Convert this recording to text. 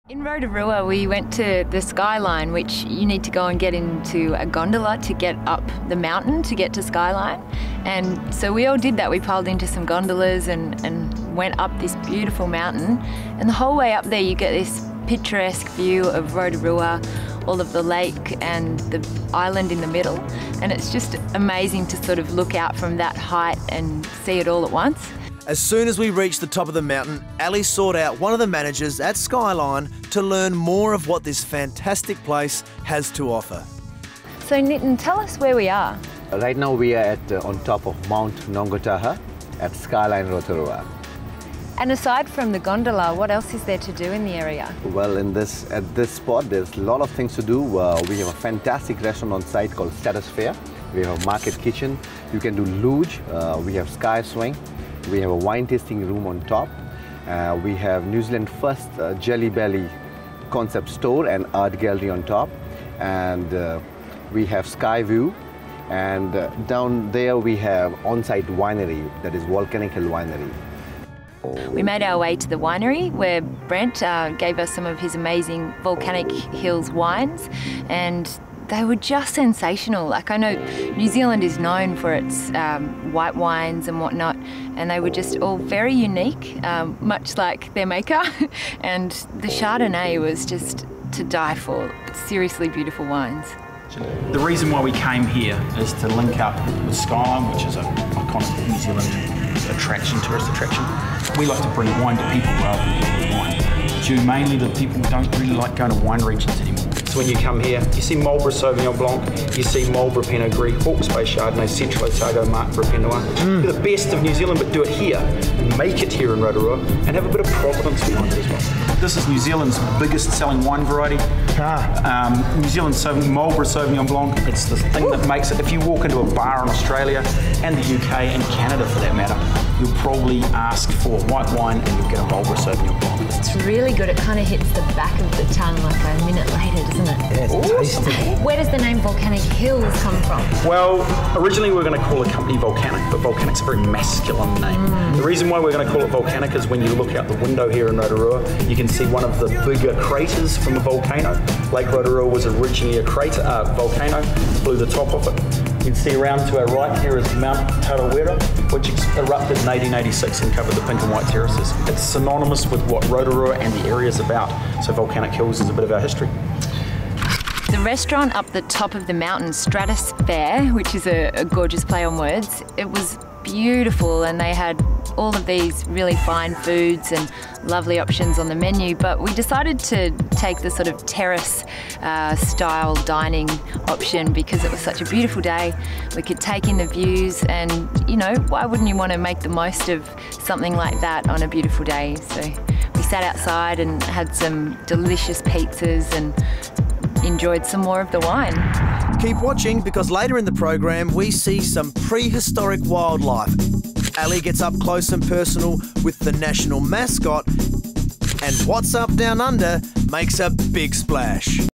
In Rotorua, we went to the Skyline, which you need to go and get into a gondola to get up the mountain to get to Skyline. And so we all did that. We piled into some gondolas and went up this beautiful mountain. And the whole way up there, you get this picturesque view of Rotorua, all of the lake and the island in the middle. And it's just amazing to sort of look out from that height and see it all at once. As soon as we reached the top of the mountain, Ali sought out one of the managers at Skyline to learn more of what this fantastic place has to offer. So Nitin, tell us where we are. Right now we are on top of Mount Nongataha at Skyline Rotorua. And aside from the gondola, what else is there to do in the area? Well, at this spot, there's a lot of things to do. We have a fantastic restaurant on site called Stratosphere. We have a market kitchen. You can do luge. We have sky swing. We have a wine tasting room on top. We have New Zealand's first Jelly Belly concept store and art gallery on top. And we have sky view. And down there we have on-site winery, that is Volcanic Winery. We made our way to the winery where Brent gave us some of his amazing Volcanic Hills wines, and they were just sensational. Like, I know New Zealand is known for its white wines and whatnot, and they were just all very unique, much like their maker. And the Chardonnay was just to die for. Seriously beautiful wines. The reason why we came here is to link up with Skyline, which is an iconic New Zealand attraction, tourist attraction. We like to bring wine to people rather than people to wine, due mainly that people don't really like going to wine regions anymore. So when you come here, you see Marlborough Sauvignon Blanc, you see Marlborough Pinot Gris, Hawke's Bay Chardonnay, Central Otago Marlborough Pinot Noir. Do the best of New Zealand, but do it here, make it here in Rotorua, and have a bit of Providence behind it as well. This is New Zealand's biggest selling wine variety. New Zealand's Marlborough Sauvignon Blanc. It's the thing that makes it. If you walk into a bar in Australia and the UK and Canada for that matter, you'll probably ask for white wine and you'll get a Marlborough Sauvignon Blanc. It's really good. It kind of hits the back of the tongue like a minute later, doesn't it? Yeah, it's tasty. Where does the name Volcanic Hills come from? Well, originally we were going to call the company Volcanic, but Volcanic's a very masculine name. The reason why we're going to call it Volcanic is when you look out the window here in Rotorua, you can see one of the bigger craters from a volcano. Lake Rotorua was originally a crater, volcano, blew the top off it. You can see around to our right here is Mount Tarawera, which erupted in 1886 and covered the pink and white terraces. It's synonymous with what Rotorua and the area is about, so Volcanic Hills is a bit of our history. The restaurant up the top of the mountain, Stratosphere, which is a gorgeous play on words, it was beautiful, and they had all of these really fine foods and lovely options on the menu, but we decided to take the sort of terrace style dining option because it was such a beautiful day. We could take in the views, and you know, why wouldn't you want to make the most of something like that on a beautiful day? So we sat outside and had some delicious pizzas and enjoyed some more of the wine. Keep watching, because later in the program we see some prehistoric wildlife. Ali gets up close and personal with the national mascot, and What's Up Down Under makes a big splash.